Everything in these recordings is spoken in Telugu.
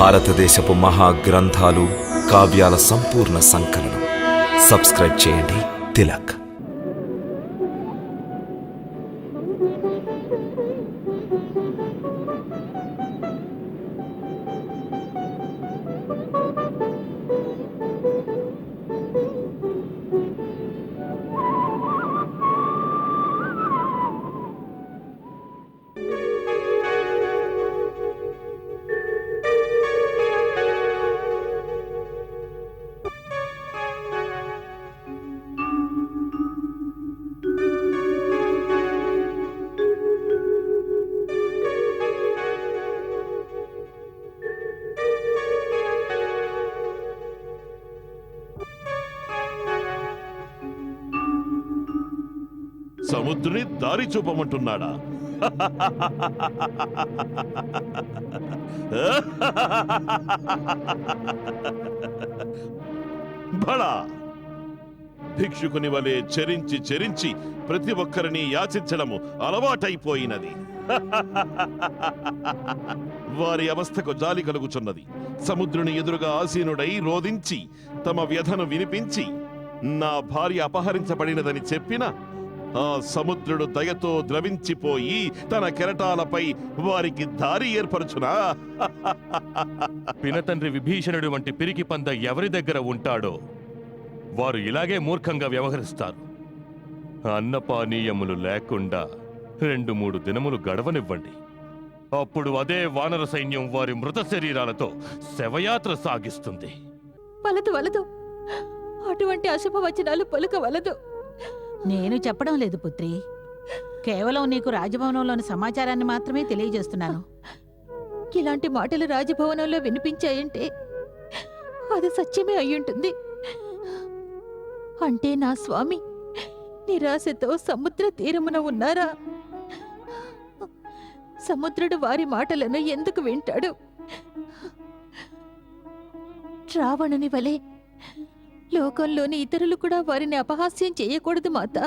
భారతదేశపు మహాగ్రంథాలు, కావ్యాల సంపూర్ణ సంకలనం. సబ్స్క్రైబ్ చేయండి తిలక్. సముద్రుని దారి చూపమంటున్నాడా? బడా భిక్షుకుని వలె చెరించి చెరించి ప్రతి ఒక్కరిని యాచించడము అలవాటైపోయినది. వారి అవస్థకు జాలి కలుగుచున్నది. సముద్రుని ఎదురుగా ఆసీనుడై రోదించి తమ వ్యధను వినిపించి నా భార్య అపహరించబడినదని చెప్పిన ఆ సముద్రుడు దయతో ద్రవించిపోయి తన కెరటాలపై వారికి దారి ఏర్పరచునా? పినతండ్రి విభీషణుడు వంటి పిరికి పంద ఎవరి దగ్గర ఉంటాడో వారు ఇలాగే మూర్ఖంగా వ్యవహరిస్తారు. అన్నపానీయములు లేకుండా 2-3 దినములు గడవనివ్వండి. అప్పుడు అదే వానర సైన్యం వారి మృత శరీరాలతో శవయాత్ర సాగిస్తుంది. వలదు వలదు, అటువంటి అశుభవచనాలు పలుకవలదు. నేను చెప్పడం లేదు పుత్రి, కేవలం నీకు రాజభవనంలోని సమాచారాన్ని మాత్రమే తెలియజేస్తున్నాను. ఇలాంటి మాటలు రాజభవనంలో వినిపించాయంటే అది సత్యమే అయ్యుంటుంది. అంటే నా స్వామి నిరాశతో సముద్ర తీరమున ఉన్నారా? సముద్రుడు వారి మాటలను ఎందుకు వింటాడు? రావణుని వలె లోకంలోని ఇతరులు కూడా వారిని అపహాస్యం చేయకూడదు మాత.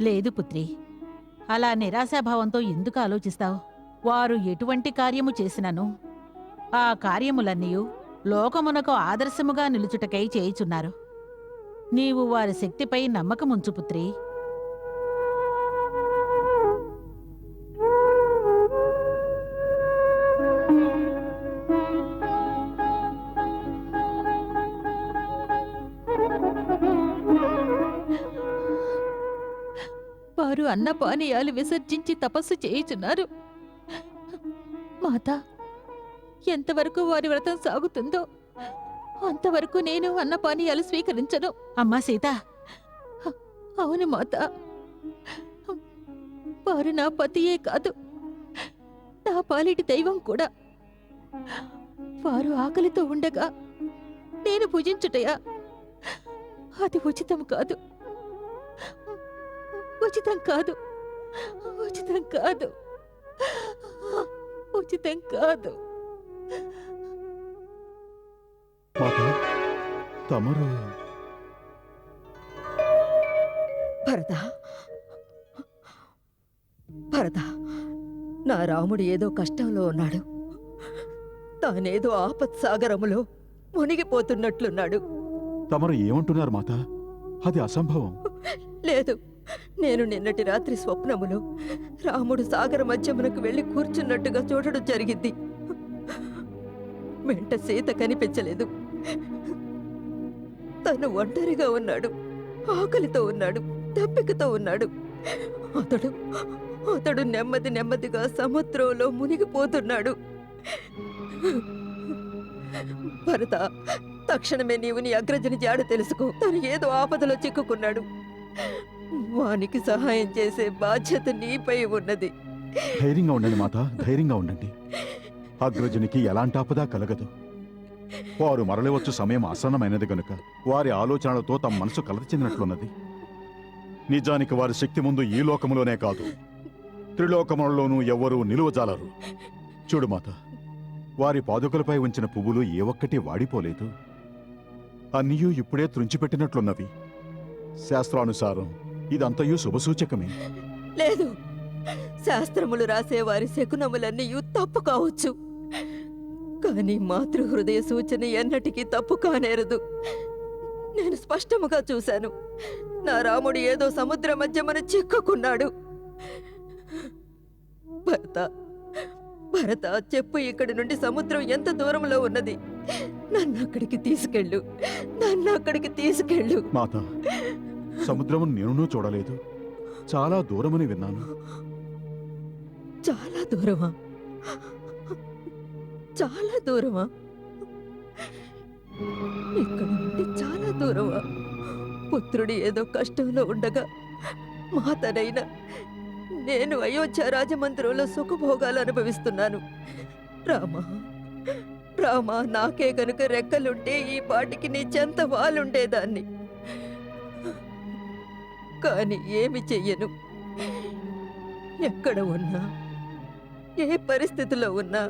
లేదు పుత్రి, అలా నిరాశాభావంతో ఎందుకు ఆలోచిస్తావు? వారు ఎటువంటి కార్యము చేసినను ఆ కార్యములన్నీ లోకమునకు ఆదర్శముగా నిలుచుటకై చేయుచున్నారు. నీవు వారి శక్తిపై నమ్మకముంచు పుత్రి. వారు అన్నపానీయాలు విసర్జించి తపస్సు చేయుచున్నారు. మాత, ఎంతవరకు వారి వ్రతం సాగుతుందో అంతవరకు నేను అన్నపానీయాలు స్వీకరించను. అమ్మా సీత, అవును మాత, వారు నా పతియే కాదు, నా పాలిటి దైవం కూడా. వారు ఆకలితో ఉండగా నేను భుజించుటయా? అది ఉచితం కాదు, ఉచితం కాదు, ఉచితం కాదు, ఉచితం కాదు. తమరు భరత, భరత, నా రాముడు ఏదో కష్టంలో ఉన్నాడు. తానేదో ఆపత్సాగరములో మునిగిపోతున్నట్లున్నాడు. తమరు ఏమంటున్నారు మాత? అది అసంభవం. లేదు, నేను నిన్నటి రాత్రి స్వప్నములో రాముడు సాగర మధ్యమునకు వెళ్లి కూర్చున్నట్టుగా చూడడం జరిగింది. వెంట సీత కనిపించలేదు. తను ఒంటరిగా ఉన్నాడు, ఆకలితో ఉన్నాడు, దప్పికతో ఉన్నాడు. అతడు నెమ్మది నెమ్మదిగా సముద్రంలో మునిగిపోతున్నాడు. భరత, తక్షణమే నీవు నీ అగ్రజని జాడ తెలుసుకో. తను ఏదో ఆపదలో చిక్కుకున్నాడు. వానికి సహాయం చేసే బాధ్యత నీపై ఉన్నది. ధైర్యంగా ఉండండి మాత, ధైర్యంగా ఉండండి. అగ్రజునికి ఎలాంటి ఆపద కలగదు. వారు మరలివచ్చు సమయం ఆసన్నమైనది గనుక వారి ఆలోచనలతో తమ మనసు కలత చెందినట్లున్నది. నిజానికి వారి శక్తి ముందు ఈ లోకములోనే కాదు, త్రిలోకములలోనూ ఎవ్వరూ నిలువజాలరు. చూడు మాత, వారి పాదుకలపై ఉంచిన పువ్వులు ఏ ఒక్కటి వాడిపోలేదు. అన్నీయూ ఇప్పుడే త్రుంచిపెట్టినట్లున్నవి. శాస్త్రానుసారం ఇదంతయు శుభసూచకమే. లేదు, శాస్త్రములు రాసే వారి శకునములన్నీ తప్పు కావచ్చు, కానీ మాతృహృదయ సూచన ఎన్నటికీ తప్పు కానేరదు. నేను స్పష్టముగా చూశాను. నా రాముడు ఏదో సముద్ర మధ్యమన చిక్కుకున్నాడు. భరత, భరత, చెప్పు, ఇక్కడి నుండి సముద్రం ఎంత దూరంలో ఉన్నది? నన్ను అక్కడికి తీసుకెళ్ళు, నన్ను అక్కడికి తీసుకెళ్ళు. మాత, సముద్రము నేను చూడలేదు, చాలా దూరమని విన్నాను. చాలా దూరమా? చాలా దూరమా? ఇక్కడ నుండి చాలా దూరమా? పుత్రుడు ఏదో కష్టంలో ఉండగా మాతనైనా నేను అయోధ్య రాజమందిరంలో సుఖభోగాలు అనుభవిస్తున్నాను. రామా, రామా, నాకే కనుక రెక్కలుంటే ఈ పాటికి నీ చెంత వాలుండేదాన్ని. కాని ఏమి చెయ్యను. ఎక్కడ ఉన్నా, ఏ పరిస్థితిలో ఉన్నా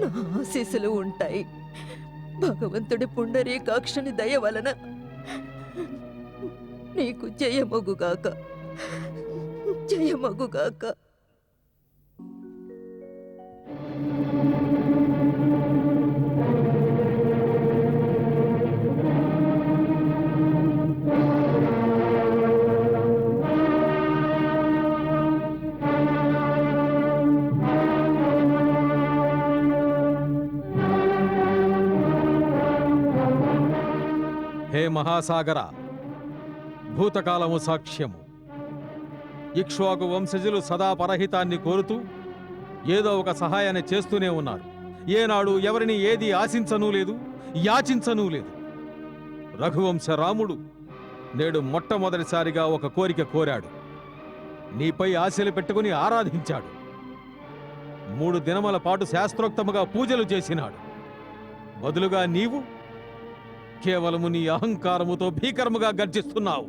నా ఆశీస్సులు ఉంటాయి. భగవంతుడి పుండరీకాక్షుని దయ వలన నీకు జయమగుగాక, జయమగుగాక. హే మహాసాగర, భూతకాలము సాక్ష్యము. ఇక్ష్వాకు వంశజులు సదా పరహితాన్ని కోరుతూ ఏదో ఒక సహాయాన్ని చేస్తూనే ఉన్నారు. ఏనాడు ఎవరిని ఏది ఆశించనూ లేదు, యాచించనూ లేదు. రఘువంశ రాముడు నేడు మొట్టమొదటిసారిగా ఒక కోరిక కోరాడు. నీపై ఆశలు పెట్టుకుని ఆరాధించాడు. 3 దినముల పాటు శాస్త్రోక్తముగా పూజలు చేసినాడు. బదులుగా నీవు కేవలము నీ అహంకారముతో భీకరముగా గర్జిస్తున్నావు.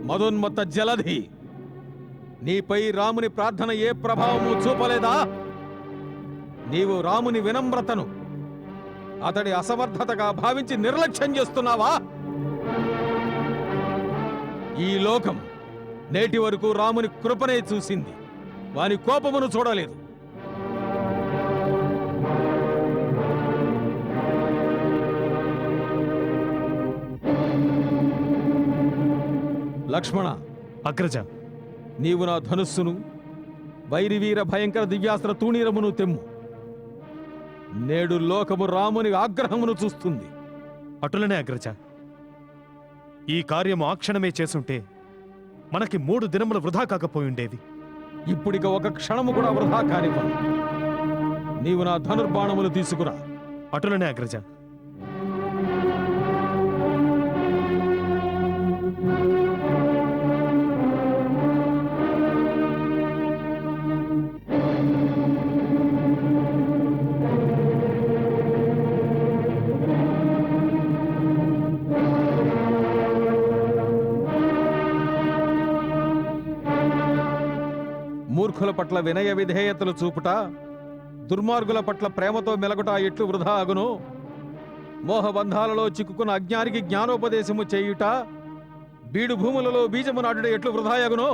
మదోన్మత్త జలధి, నీపై రాముని ప్రార్థన ఏ ప్రభావము చూపలేదా? నీవు రాముని వినమ్రతను అతడి అసమర్థతగా భావించి నిర్లక్ష్యం చేస్తున్నావా? ఈ లోకం నేటి వరకు రాముని కృపనే చూసింది, వాని కోపమును చూడలేదు. లక్ష్మణ, అగ్రజ, నీవు నా ధనుస్సును, వైరివీర భయంకర దివ్యాస్త్ర తూణీరమును తెమ్ము. నేడు లోకము రాముని ఆగ్రహమును చూస్తుంది. అటులనే అగ్రజ. ఈ కార్యము ఆ క్షణమే చేసుంటే మనకి 3 దినములు వృధా కాకపోయిండేవి. ఇప్పుడిక ఒక క్షణము కూడా వృధా కానివ్వను. నీవు నా ధనుర్బాణములు తీసుకురా. అటులనే అగ్రజ. మూర్ఖుల పట్ల వినయ విధేయతలు చూపుట, దుర్మార్గుల పట్ల ప్రేమతో మెలగుట ఎట్లు వృధా అగును? మోహబంధాలలో చిక్కుకున్న అజ్ఞానికి జ్ఞానోపదేశము చేయుట, బీడు భూములలో బీజము నాటుట ఎట్లు వృధాయగును?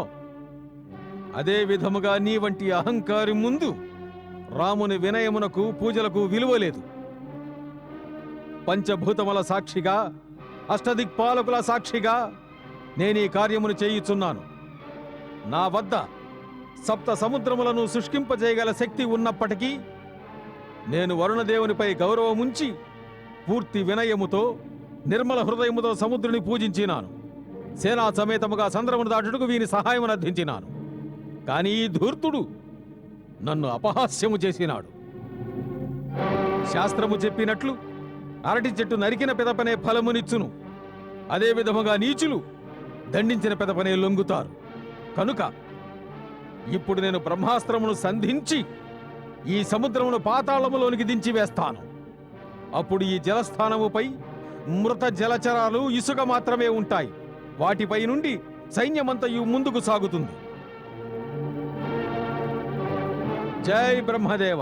అదే విధముగా నీ వంటి అహంకారి ముందు రాముని వినయమునకు పూజలకు విలువలేదు. పంచభూతముల సాక్షిగా, అష్టదిక్పాలకుల సాక్షిగా నేనీ కార్యమును చేయుచున్నాను. నా వద్ద సప్త సముద్రములను శుష్కింపజేయగల శక్తి ఉన్నప్పటికీ నేను వరుణదేవునిపై గౌరవముంచి పూర్తి వినయముతో, నిర్మల హృదయముతో సముద్రుని పూజించినాను. సేనా సమేతముగా సంద్రమును దాటుటకు వీని సహాయమును అర్థించినాను. కానీ ఈ ధూర్తుడు నన్ను అపహాస్యము చేసినాడు. శాస్త్రము చెప్పినట్లు అరటి చెట్టు నరికిన పెదపనే ఫలమునిచ్చును. అదే విధముగా నీచులు దండించిన పెదపనే లొంగుతారు. కనుక ఇప్పుడు నేను బ్రహ్మాస్త్రమును సంధించి ఈ సముద్రమును పాతాళములోనికి దించి వేస్తాను. అప్పుడు ఈ జలస్థానముపై మృత జలచరాలు, ఇసుక మాత్రమే ఉంటాయి. వాటిపై నుండి సైన్యమంతయు ముందుకు సాగుతుంది. జై బ్రహ్మదేవ.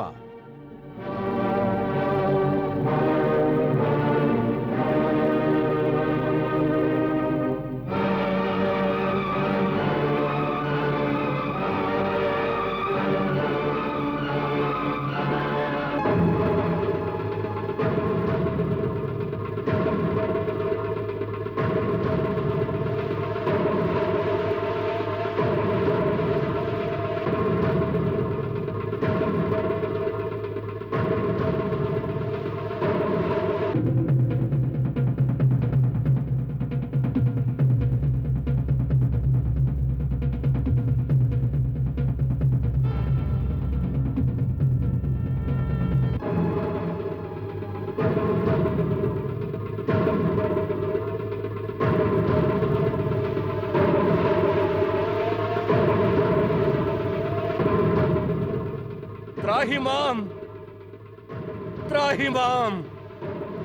త్రాహి మాం త్రాహి మాం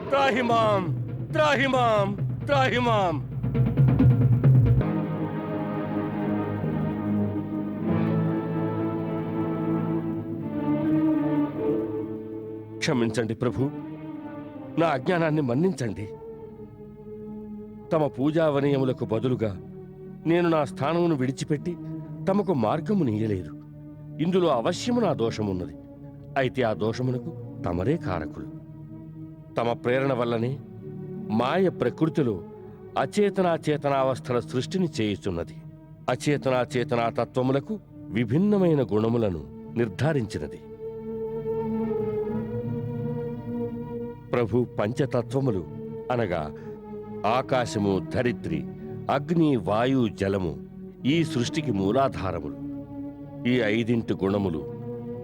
త్రాహి మాం త్రాహి మాం త్రాహి మాం. క్షమించండి ప్రభు, నా అజ్ఞానాన్ని మన్నించండి. తమ పూజావనయములకు బదులుగా నేను నా స్థానమును విడిచిపెట్టి తమకు మార్గము నీయలేదు. ఇందులో అవశ్యము నా దోషమున్నది. అయితే ఆ దోషమునకు తమరే కారకులు. తమ ప్రేరణ వల్లనే మాయ ప్రకృతిలో అచేతనాచేతనావస్థల సృష్టిని చేయుచున్నది. అచేతనాచేతనా తత్వములకు విభిన్నమైన గుణములను నిర్ధారించినది. ప్రభు పంచతత్వములు అనగా ఆకాశము, ధరిత్రి, అగ్ని, వాయు, జలము ఈ సృష్టికి మూలాధారములు. ఈ 5 గుణములు,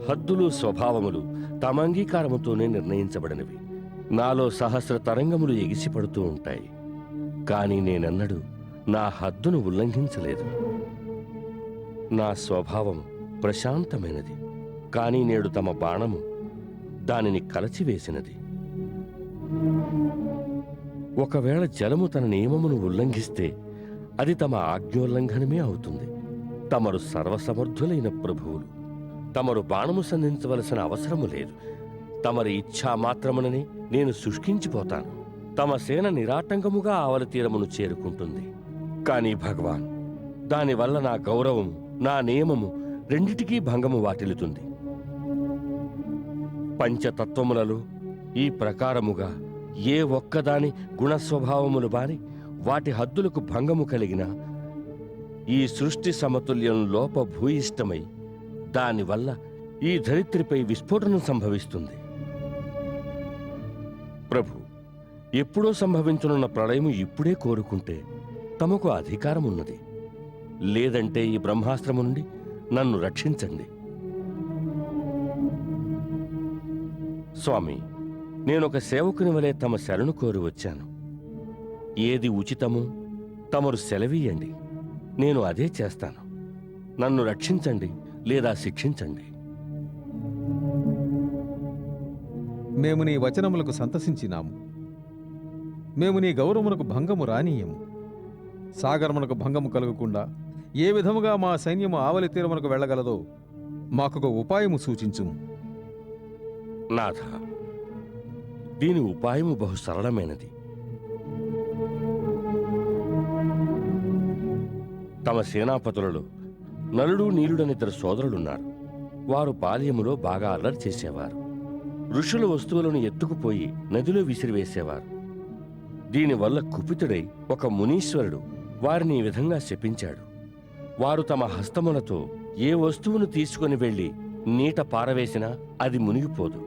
హద్దులు, స్వభావములు తమ అంగీకారముతోనే నిర్ణయించబడినవి. నాలో సహస్ర తరంగములు ఎగిసిపడుతూ ఉంటాయి. కానీ నేనెన్నడూ నా హద్దును ఉల్లంఘించలేదు. నా స్వభావం ప్రశాంతమైనది. కానీ నేడు తమ బాణము దానిని కలచివేసినది. ఒకవేళ జలము తన నియమమును ఉల్లంఘిస్తే అది తమ ఆజ్ఞోల్లంఘనమే అవుతుంది. తమరు సర్వసమర్థులైన ప్రభువులు. తమరు బాణము సంధించవలసిన అవసరము లేదు. తమరి ఇచ్ఛా మాత్రమునని నేను శుష్కించిపోతాను. తమ సేన నిరాటంకముగా ఆవలి తీరమును చేరుకుంటుంది. కానీ భగవాన్, దానివల్ల నా గౌరవము, నా నియమము రెండిటికీ భంగము వాటిల్లుతుంది. పంచతత్వములలో ఈ ప్రకారముగా ఏ ఒక్కదాని గుణస్వభావములు బాని వాటి హద్దులకు భంగము కలిగినా ఈ సృష్టి సమతుల్యం లోపభూయిష్టమై దానివల్ల ఈ ధరిత్రిపై విస్ఫోటనం సంభవిస్తుంది. ప్రభు, ఎప్పుడో సంభవించనున్న ప్రళయము ఇప్పుడే కోరుకుంటే తమకు అధికారమున్నది. లేదంటే ఈ బ్రహ్మాస్త్రము నుండి నన్ను రక్షించండి. స్వామి, నేనొక సేవకుని వలె తమ శరణు కోరి వచ్చాను. ఏది ఉచితమో తమరు సెలవీయండి, నేను అదే చేస్తాను. నన్ను రక్షించండి లేదా శిక్షించండి. మేము నీ వచనములకు సంతసించినాము. మేము నీ గౌరవమునకు భంగము రానీయము. సాగరమునకు భంగము కలుగకుండా ఏ విధముగా మా సైన్యము ఆవలి తీరమునకు వెళ్ళగలదో మాకొక ఉపాయము సూచించుము. నాథ, దీని ఉపాయము బహు సరళమైనది. తమ సేనాపతులలో నలుడు, నీలుడనిద్దరు సోదరులున్నారు. వారు బాల్యములో బాగా అల్లరి చేసేవారు. ఋషుల వస్తువులను ఎత్తుకుపోయి నదిలో విసిరివేసేవారు. దీనివల్ల కుపితుడై ఒక మునీశ్వరుడు వారిని ఈ విధంగా శపించాడు. వారు తమ హస్తములతో ఏ వస్తువును తీసుకుని వెళ్లి నీట పారవేసినా అది మునిగిపోదు.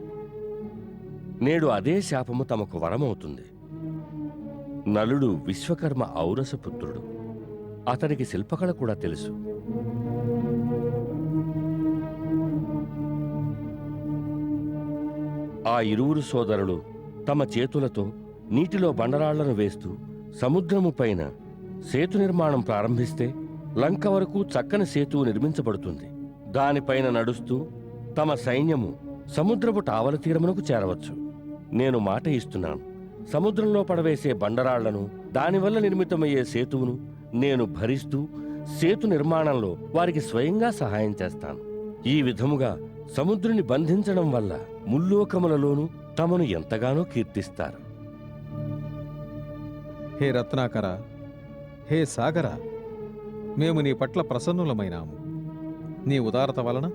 నేడు అదే శాపము తమకు వరమవుతుంది. నలుడు విశ్వకర్మ ఔరసపుత్రుడు. అతనికి శిల్పకళ కూడా తెలుసు. ఆ ఇరువురు సోదరులు తమ చేతులతో నీటిలో బండరాళ్లను వేస్తూ సముద్రము పైన సేతు నిర్మాణం ప్రారంభిస్తే లంక వరకు చక్కని సేతువు నిర్మించబడుతుంది. దానిపైన నడుస్తూ తమ సైన్యము సముద్రపు ఆవల తీరమునకు చేరవచ్చు. నేను మాట ఇస్తున్నాను, సముద్రంలో పడవేసే బండరాళ్లను, దానివల్ల నిర్మితమయ్యే సేతువును నేను భరిస్తూ సేతు నిర్మాణంలో వారికి స్వయంగా సహాయం చేస్తాను. ఈ విధముగా సముద్రుని బంధించడం వల్ల ముల్లోకములలోనూ తమను ఎంతగానో కీర్తిస్తారు. హే రత్నాకర, హే సాగర, మేము నీ పట్ల ప్రసన్నులమైనాము. నీ ఉదారత వలన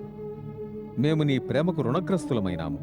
మేము నీ ప్రేమకు రుణగ్రస్తులమైనాము.